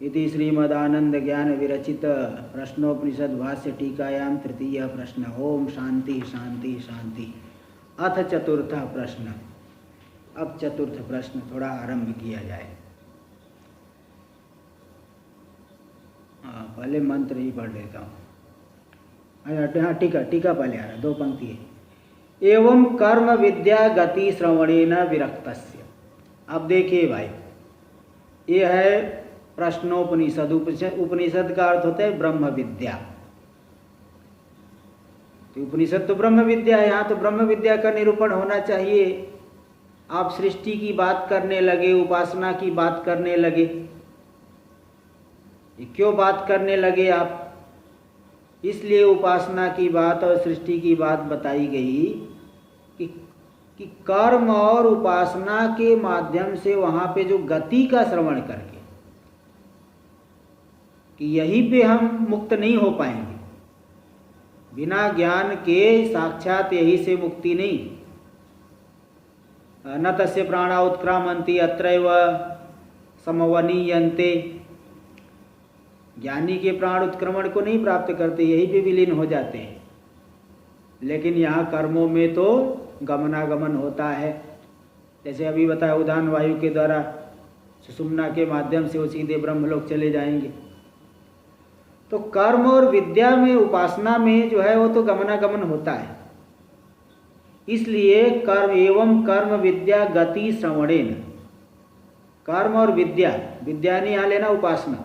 इति श्रीमदानंद ज्ञान विरचित प्रश्नोपनिषद भाष्य टीकायां तृतीय प्रश्न। ओम शांति शांति शांति। अथ चतुर्थ प्रश्न। अब चतुर्थ प्रश्न थोड़ा आरंभ किया जाए। पहले मंत्र ही पढ़ लेता हूँ। हाँ, टीका पहले आ रहा, 2 पंक्ति है। एवं कर्म विद्या गति श्रवणेन विरक्तस्य। अब देखिए भाई, ये है प्रश्नोपनिषद। उपनिषद का अर्थ होता है ब्रह्म विद्या। तो उपनिषद तो ब्रह्म विद्या है, यहाँ तो ब्रह्म विद्या का निरूपण होना चाहिए। आप सृष्टि की बात करने लगे, उपासना की बात करने लगे, ये क्यों बात करने लगे आप? इसलिए उपासना की बात और सृष्टि की बात बताई गई कि कर्म और उपासना के माध्यम से वहाँ पे जो गति का श्रवण करके, कि यहीं पे हम मुक्त नहीं हो पाएंगे, बिना ज्ञान के साक्षात यही से मुक्ति नहीं। न तस्य प्राणा उत्क्रामन्ति अत्रैव समवनीयन्ते। ज्ञानी के प्राण उत्क्रमण को नहीं प्राप्त करते, यहीं पे विलीन हो जाते हैं। लेकिन यहाँ कर्मों में तो गमनागमन होता है। जैसे अभी बताया, उदान वायु के द्वारा सुषुम्ना के माध्यम से वो सीधे ब्रह्मलोक चले जाएंगे। तो कर्म और विद्या में, उपासना में जो है वो तो गमनागमन होता है। इसलिए कर्म एवं कर्म विद्या गति श्रवणेन, कर्म और विद्या, विद्या नहीं यहाँ लेना उपासना,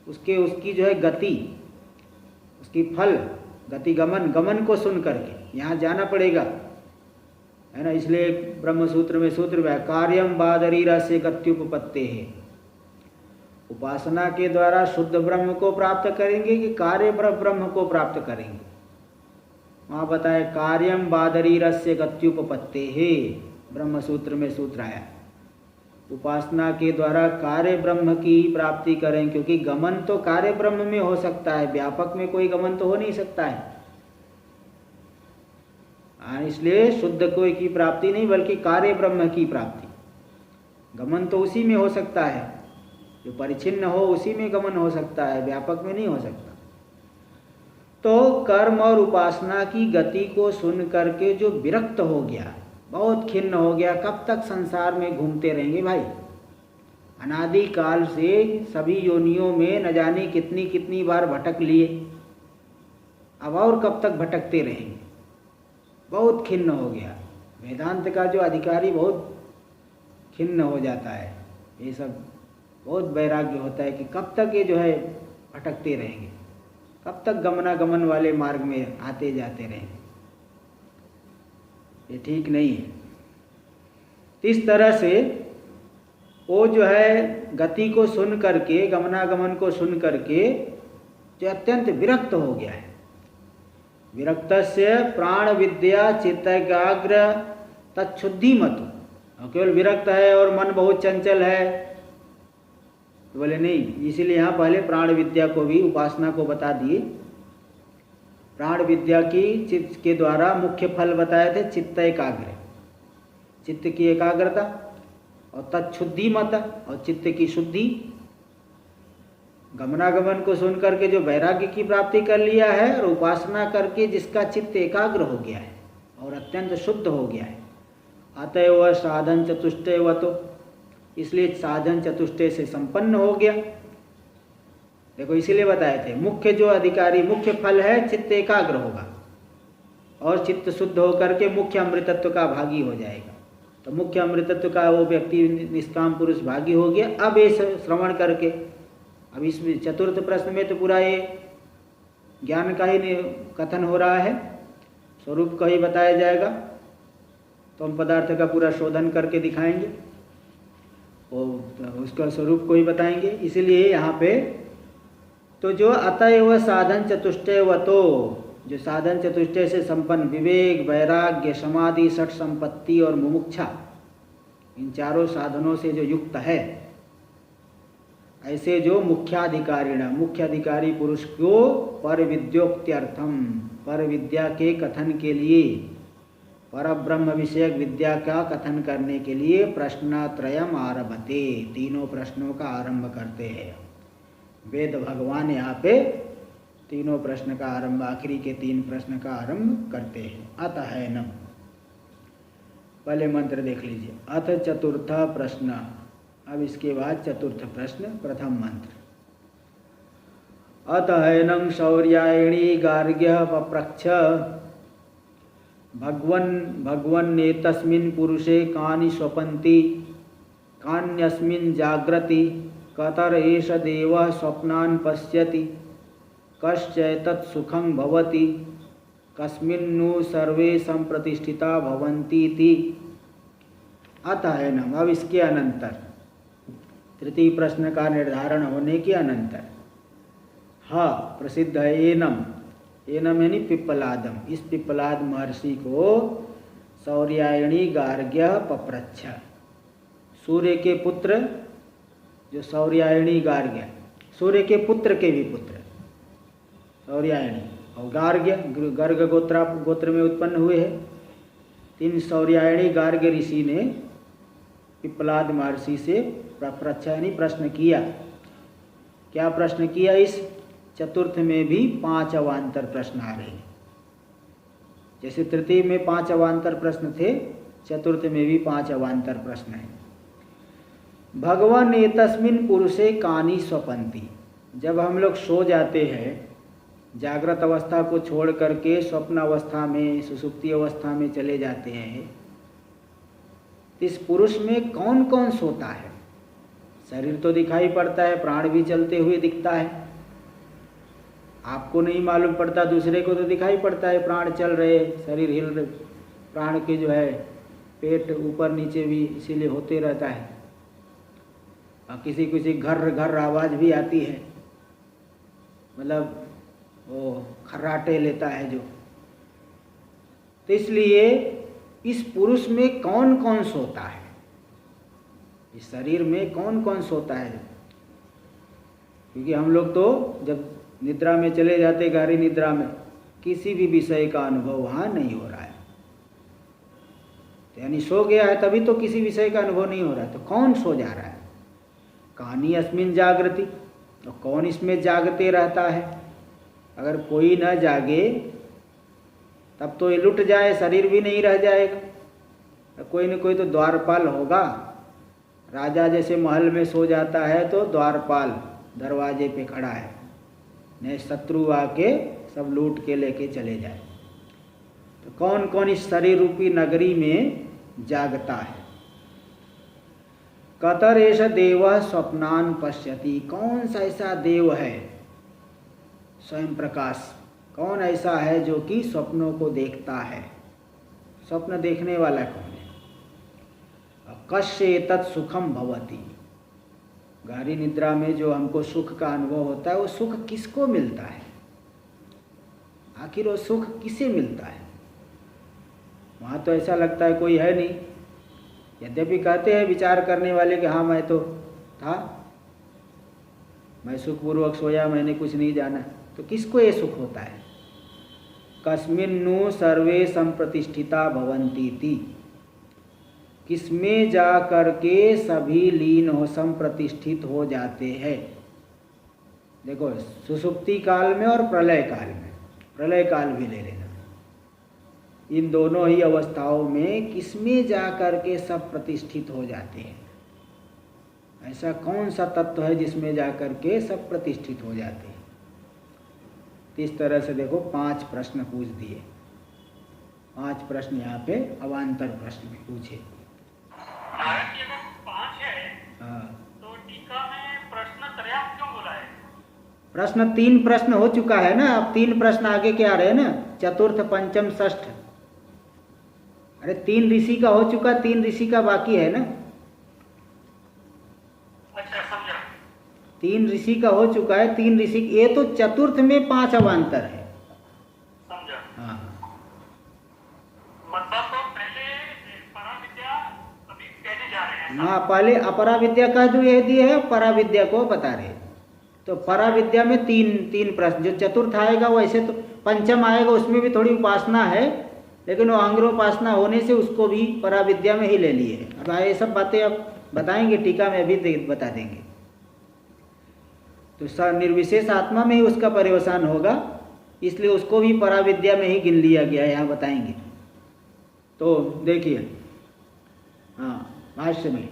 उसकी जो है गति, उसकी फल, गति गमन, गमन को सुन करके यहाँ जाना पड़ेगा, है ना। इसलिए ब्रह्म सूत्र में सूत्र है कार्यम बादरीरा से गत्युपपत्ते है। उपासना के द्वारा शुद्ध ब्रह्म को प्राप्त करेंगे कि कार्य ब्रह्म को प्राप्त करेंगे? वहाँ बताए कार्यम बादरीरस्य गत्युपपत्ते है, ब्रह्म सूत्र में सूत्र आया। उपासना के द्वारा कार्य ब्रह्म की प्राप्ति करें, क्योंकि गमन तो कार्य ब्रह्म में हो सकता है, व्यापक में कोई गमन तो हो नहीं सकता है। इसलिए शुद्ध कोई की प्राप्ति नहीं, बल्कि कार्य ब्रह्म की प्राप्ति। गमन तो उसी में हो सकता है, जो परिच्छिन्न हो उसी में गमन हो सकता है, व्यापक में नहीं हो सकता। तो कर्म और उपासना की गति को सुन करके जो विरक्त हो गया, बहुत खिन्न हो गया, कब तक संसार में घूमते रहेंगे भाई? अनादि काल से सभी योनियों में न जाने कितनी कितनी बार भटक लिए, अब और कब तक भटकते रहेंगे? बहुत खिन्न हो गया। वेदांत का जो अधिकारी बहुत खिन्न हो जाता है, ये सब बहुत वैराग्य होता है कि कब तक ये जो है भटकते रहेंगे, कब तक गमनागमन वाले मार्ग में आते जाते रहेंगे। ये ठीक नहीं है। इस तरह से वो जो है गति को सुन करके, गमनागमन को सुन करके जो अत्यंत विरक्त हो गया है, विरक्तस्य प्राण विद्या चित्त एकाग्र तच्छुद्धि मत। और केवल विरक्त है और मन बहुत चंचल है तो बोले नहीं, इसीलिए यहाँ पहले प्राण विद्या को भी, उपासना को बता दिए। प्राण विद्या की चित्त के द्वारा मुख्य फल बताए थे चित्त एकाग्र, चित्त की एकाग्रता, और तच्छुद्धि मत, और चित्त की शुद्धि। गमनागमन को सुन करके जो वैराग्य की प्राप्ति कर लिया है और उपासना करके जिसका चित्त एकाग्र हो गया है और अत्यंत शुद्ध हो गया है, अतएव साधन चतुष्टय तो, इसलिए साधन चतुष्टय से संपन्न हो गया। देखो इसीलिए बताए थे मुख्य जो अधिकारी, मुख्य फल है चित्त एकाग्र होगा और चित्त शुद्ध होकर के मुख्य अमृतत्व का भागी हो जाएगा। तो मुख्य अमृतत्व का वो व्यक्ति निष्काम पुरुष भागी हो गया। अब ये श्रवण करके, अब इस चतुर्थ प्रश्न में तो पूरा ये ज्ञान का ही कथन हो रहा है, स्वरूप का ही बताया जाएगा। तो हम पदार्थ का पूरा शोधन करके दिखाएंगे और उसका स्वरूप को ही बताएंगे। इसीलिए यहाँ पे तो जो अतएव साधन चतुष्टय वतो, जो साधन चतुष्टय से संपन्न विवेक, वैराग्य, समाधि, षट संपत्ति और मुमुक्षा, इन चारों साधनों से जो युक्त है, ऐसे जो मुख्याधिकारिण, मुख्याधिकारी पुरुष को पर विद्योक्त्यर्थम, पर विद्या के कथन के लिए, पर ब्रह्म विषयक विद्या का कथन करने के लिए प्रश्नत्रयम् आरभते, तीनों प्रश्नों का आरंभ करते हैं। वेद भगवान यहाँ पे तीनों प्रश्न का आरंभ, आखिरी के 3 प्रश्न का आरंभ करते हैं। अतः हैनम, पहले मंत्र देख लीजिए। अथ चतुर्थ प्रश्न, अब इसके बाद चतुर्थ प्रश्न, प्रथम मंत्र। अत हैनं शौर्यायणी गार्ग्य पप्रच्छ भगवन्नेतस्मिन् पुरुषे कानि स्वपन्ति कान्यस्मिन् जाग्रति कतर एष देवः स्वप्नान् पश्यति कश्चैतत् सुखं भवति कस्मिन्नु सर्वे संप्रतिष्ठिता भवन्तीति। अतः हैनं, अब इसके अनंतर, तृतीय प्रश्न का निर्धारण होने के अनंतर, हा प्रसिद्ध है एनम, एनम यानी पिप्पलादम, इस पिप्पलाद महर्षि को शौर्यायणी गार्ग्य पप्रच्छ, सूर्य के पुत्र जो शौर्यायणी गार्ग्य, सूर्य के पुत्र के भी पुत्र शौर्यायणी, और गार्ग्य गर्ग गोत्र में उत्पन्न हुए हैं। 3 शौर्यायणी गार्ग्य ऋषि ने पिप्पलाद महर्षि से प्रप्रच्छ प्रश्न किया। क्या प्रश्न किया? इस चतुर्थ में भी 5 अवान्तर प्रश्न आ रहे हैं। जैसे तृतीय में 5 अवान्तर प्रश्न थे, चतुर्थ में भी 5 अवान्तर प्रश्न हैं। भगवान एतस्मिन् पुरुषे कानि स्वपन्ति, जब हम लोग सो जाते हैं, जागृत अवस्था को छोड़ करके स्वप्न अवस्था में, सुषुप्ति अवस्था में चले जाते हैं, इस पुरुष में कौन कौन सोता है? शरीर तो दिखाई पड़ता है, प्राण भी चलते हुए दिखता है, आपको नहीं मालूम पड़ता, दूसरे को तो दिखाई पड़ता है प्राण चल रहे, शरीर हिल रहे, प्राण के जो है पेट ऊपर नीचे भी इसीलिए होते रहता है। और किसी किसी घर घर आवाज़ भी आती है, मतलब वो खर्राटे लेता है जो। तो इसलिए इस पुरुष में कौन कौन सोता है, इस शरीर में कौन कौन सोता है? क्योंकि हम लोग तो जब निद्रा में चले जाते, गहरी निद्रा में, किसी भी विषय का अनुभव वहाँ नहीं हो रहा है, यानी सो गया है तभी तो किसी विषय का अनुभव नहीं हो रहा है। तो कौन सो जा रहा है? कहानी अस्मिन जागृति, तो कौन इसमें जागते रहता है? अगर कोई न जागे तब तो ये लुट जाए, शरीर भी नहीं रह जाएगा। कोई न कोई तो द्वारपाल होगा। राजा जैसे महल में सो जाता है तो द्वारपाल दरवाजे पे खड़ा है, नहीं शत्रु आके सब लूट के लेके चले जाए। तो कौन कौन इस शरीर रूपी नगरी में जागता है? कतर एष देवः स्वप्नान् पश्यति, कौन सा ऐसा देव है स्वयं प्रकाश, कौन ऐसा है जो कि स्वप्नों को देखता है? स्वप्न देखने वाला कौन है? कश्चैतत् सुखम भवति, गहरी निद्रा में जो हमको सुख का अनुभव होता है, वो सुख किसको मिलता है? आखिर वो सुख किसे मिलता है? वहाँ तो ऐसा लगता है कोई है नहीं। यद्यपि कहते हैं विचार करने वाले कि हाँ मैं तो था, मैं सुखपूर्वक सोया, मैंने कुछ नहीं जाना। तो किसको ये सुख होता है? कस्मिन्नु सर्वे संप्रतिष्ठिता भवन्ति इति, किसमें जा करके सभी लीन हो संप्रतिष्ठित हो जाते हैं। देखो सुषुप्ति काल में और प्रलय काल में, प्रलय काल भी ले लेना, इन दोनों ही अवस्थाओं में किसमें जा करके सब प्रतिष्ठित हो जाते हैं? ऐसा कौन सा तत्व है जिसमें जा करके सब प्रतिष्ठित हो जाते हैं? इस तरह से देखो 5 प्रश्न पूछ दिए। 5 प्रश्न यहाँ पे अवान्तर प्रश्न में पूछे। नारायण जी अगर 5 है हाँ, तो टीका में प्रश्न त्रय क्यों बोला है? प्रश्न 3 प्रश्न हो चुका है ना, अब 3 प्रश्न आगे क्या आ रहे हैं ना, चतुर्थ पंचम षष्ठ। अरे 3 ऋषि का हो चुका, 3 ऋषि का बाकी है ना। अच्छा समझा। 3 ऋषि का हो चुका है, 3 ऋषि, ये तो चतुर्थ में 5 अवान्तर है। समझा। हाँ मतलब तो पहले पराविद्या अभी कहने जा रहे हैं। हाँ, पहले अपरा विद्या का जो ये दिए है, परा विद्या को बता रहे हैं। तो परा विद्या में 3 प्रश्न, जो चतुर्थ आएगा वैसे तो पंचम आएगा, उसमें भी थोड़ी उपासना है, लेकिन वो अंग्रोपासना होने से उसको भी परा विद्या में ही ले लिए है। अब ये सब बातें अब बताएंगे टीका में, अभी बता देंगे। तो निर्विशेष आत्मा में ही उसका पर्यवसान होगा, इसलिए उसको भी परा विद्या में ही गिन लिया गया है, यहाँ बताएंगे। तो देखिए, हाँ भाष्य में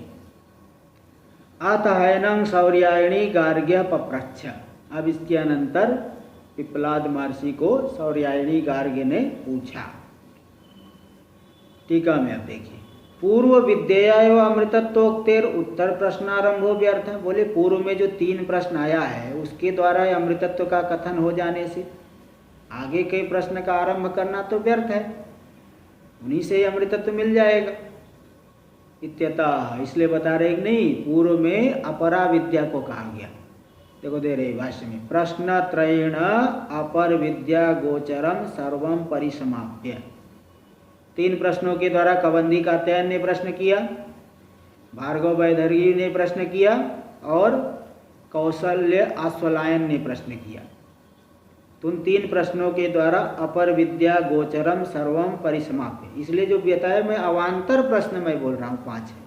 अतहैनं सौर्यायणी गार्ग्य पप्रच्छ। अब इसके अनंतर पिप्पलाद महर्षि को सौर्यायणी गार्ग्य ने पूछा। टीका में अब देखिए, पूर्व विद्या एवं अमृतत्वोक्तेर उत्तर प्रश्नारंभो व्यर्थ। बोले पूर्व में जो 3 प्रश्न आया है उसके द्वारा अमृतत्व का कथन हो जाने से आगे के प्रश्न का आरंभ करना तो व्यर्थ है, उन्हीं से अमृतत्व मिल जाएगा। इत्यतः इसलिए बता रहे नहीं, पूर्व में अपरा विद्या को कहा गया। देखो दे रहे भाष्य में, प्रश्न त्रयेण अपर विद्या गोचरम सर्वम परिसमाप्य। 3 प्रश्नों के द्वारा कबंदी कात्यायन ने प्रश्न किया, भार्गव वैदर्गी ने प्रश्न किया और कौशल्य आश्वलायन ने प्रश्न किया। तो उन 3 प्रश्नों के द्वारा अपर विद्या गोचरम सर्वम परिसमाप्य। इसलिए जो बताया मैं अवान्तर प्रश्न मैं बोल रहा हूँ 5 है,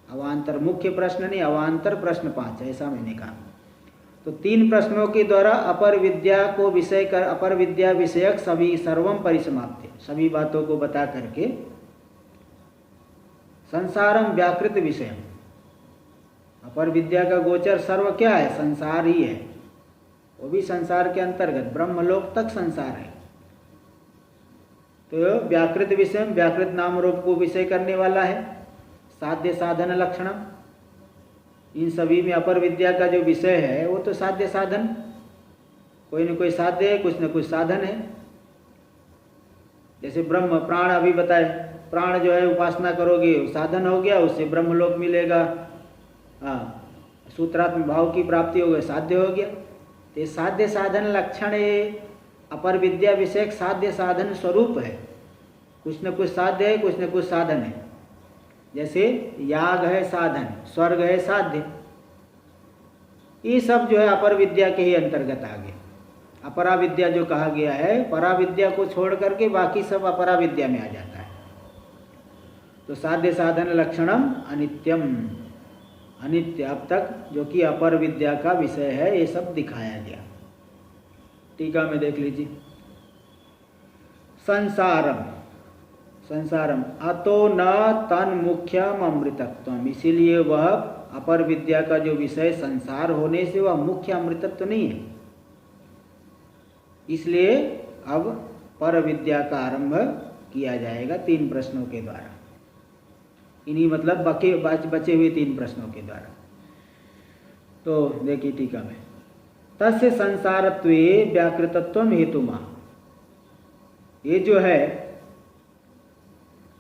अवान्तर मुख्य प्रश्न नहीं, अवान्तर प्रश्न 5 है, ऐसा मैंने कहा। तो 3 प्रश्नों के द्वारा अपर विद्या को विषय कर, अपर विद्या विषयक सभी सर्वम परिसमाप्य, सभी बातों को बता करके संसारम व्याकृत विषय, अपर विद्या का गोचर सर्व क्या है? संसार ही है, वो भी संसार के अंतर्गत ब्रह्मलोक तक संसार है। तो व्याकृत विषय, व्याकृत नाम रूप को विषय करने वाला है, साध्य साधन लक्षणम, इन सभी में अपर विद्या का जो विषय है वो तो साध्य साधन, कोई न कोई साध्य है, कुछ न कुछ साधन है। जैसे ब्रह्म प्राण अभी बताए, प्राण जो है उपासना करोगे साधन हो गया, उससे ब्रह्मलोक मिलेगा। हाँ, सूत्रात्म भाव की प्राप्ति हो गई, साध्य हो गया। तो साध्य साधन लक्षण अपर विद्या विषयक साध्य साधन स्वरूप है, कुछ न कुछ साध्य है, कुछ न कुछ साधन है। जैसे याग है साधन, स्वर्ग है साध्य, ये सब जो है अपर विद्या के ही अंतर्गत आ गए। अपरा विद्या जो कहा गया है, परा विद्या को छोड़ करके बाकी सब अपरा विद्या में आ जाता है। तो साध्य साधन लक्षणम अनित्यम, अनित्य अब तक जो कि अपर विद्या का विषय है, ये सब दिखाया गया। टीका में देख लीजिए, संसारम, संसारम अतो न तन मुख्यम अमृतत्वम, इसीलिए वह अपर विद्या का जो विषय संसार होने से वह मुख्य अमृतत्व नहीं है। इसलिए अब पर विद्या का आरंभ किया जाएगा 3 प्रश्नों के द्वारा, इन्हीं मतलब बचे हुए 3 प्रश्नों के द्वारा। तो देखिए टीका में, तस्य संसारत्वे व्याकृतत्वम हेतुमा, ये जो है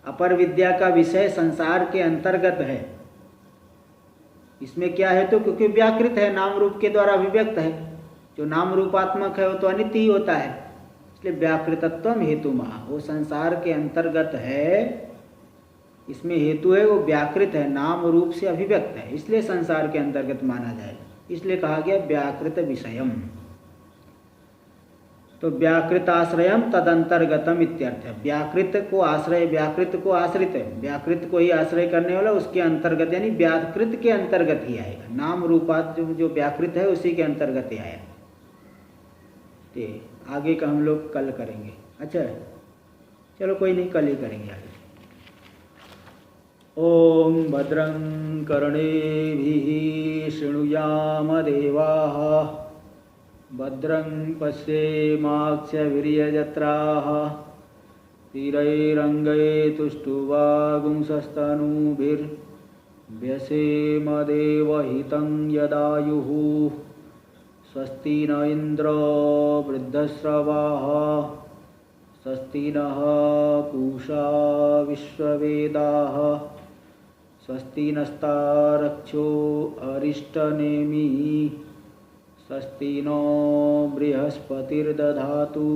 अपर विद्या का विषय संसार के अंतर्गत है, इसमें क्या है? तो क्योंकि व्याकृत है, नाम रूप के द्वारा अभिव्यक्त है। जो नाम रूपात्मक है वो तो अनित्य ही होता है, इसलिए व्याकृतत्वम हेतुमः, वो संसार के अंतर्गत है, इसमें हेतु है, वो व्याकृत है, नाम रूप से अभिव्यक्त है, इसलिए संसार के अंतर्गत माना जाए, इसलिए कहा गया व्याकृत विषयम। तो व्याकृताश्रयम तदंतर्गतम इत्यर्थ है। व्याकृत को आश्रय, व्याकृत को आश्रित है, व्याकृत को ही आश्रय करने वाला उसके अंतर्गत, यानी व्याकृत के अंतर्गत ही आएगा, नाम रूपात जो व्याकृत है उसी के अंतर्गत ही आया। तो आगे का हम लोग कल करेंगे। अच्छा चलो कोई नहीं, कल ही करेंगे आगे। ओम भद्रं कर्णेभिः शृणुयाम देवाः, भद्रं पश्येमाक्षवीर्यजत्राः, स्थिरैरङ्गैस्तुष्टुवागुंसस्तनूभिर्व्यसेम देवहितं यदायुः। स्वस्ति न इन्द्रो वृद्धश्रवाः, स्वस्ति नः पूषा विश्ववेदाः, स्वस्ति नस्तारक्षो अरिष्टनेमिः, स्वस्ति नो बृहस्पतिर्दधातु।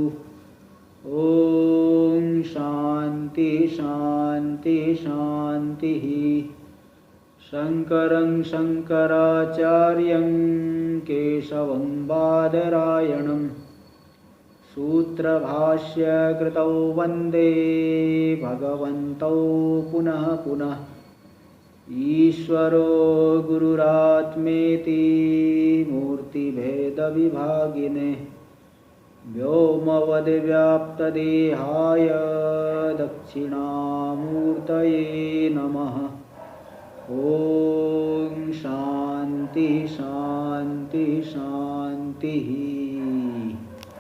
ओम शांति शांति शांति। शंकरं शंकराचार्यं केशवं बादरायणं सूत्रभाष्यकृतौ वन्दे भगवन्तौ पुनः पुनः। ईश्वरो गुरुरात्मेति मूर्तिभेदविभागिने व्योमवद्व्याप्तदेहाय दक्षिणामूर्तये नमः। ओम शांति शांति शांति।